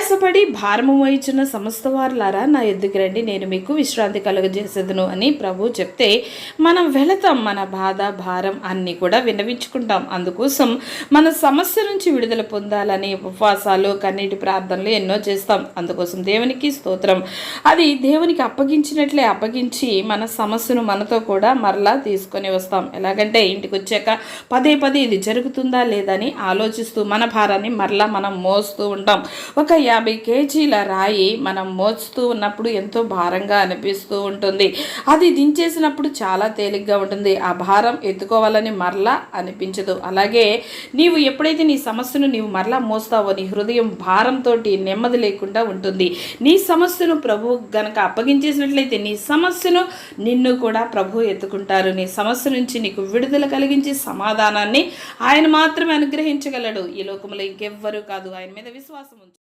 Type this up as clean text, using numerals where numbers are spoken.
ప్రయాసపడి భారము వహించిన సమస్త వారులారా నా ఎద్దుకు రండి, నేను మీకు విశ్రాంతి కలుగజేసేదను అని ప్రభు చెప్తే మనం వెళతాం. మన బాధ భారం అన్నీ కూడా విన్నవించుకుంటాం. అందుకోసం మన సమస్య నుంచి విడుదల పొందాలని ఉపవాసాలు కన్నీటి ప్రార్థనలు ఎన్నో చేస్తాం. అందుకోసం దేవునికి స్తోత్రం. అది దేవునికి అప్పగించినట్లే అప్పగించి మన సమస్యను మనతో కూడా మరలా తీసుకొని వస్తాం. ఎలాగంటే ఇంటికి వచ్చాక పదే పదే ఇది జరుగుతుందా లేదని ఆలోచిస్తూ మన భారాన్ని మరలా మనం మోస్తూ ఉంటాం. ఒక 50 కేజీల రాయి మనం మోస్తూ ఉన్నప్పుడు ఎంతో భారంగా అనిపిస్తూ ఉంటుంది. అది దించేసినప్పుడు చాలా తేలిగ్గా ఉంటుంది. ఆ భారం ఎత్తుకోవాలని మరలా అనిపించదు. అలాగే నీవు ఎప్పుడైతే నీ సమస్యను నీవు మరలా మోస్తావో నీ హృదయం భారంతో నెమ్మది లేకుండా ఉంటుంది. నీ సమస్యను ప్రభు గనక అప్పగించేసినట్లయితే నీ సమస్యను నిన్ను కూడా ప్రభు ఎత్తుకుంటారు. నీ సమస్య నుంచి నీకు విడుదల కలిగించి సమాధానాన్ని ఆయన మాత్రమే అనుగ్రహించగలడు. ఈ లోకంలో ఇంకెవ్వరూ కాదు. ఆయన మీద విశ్వాసం ఉంచు.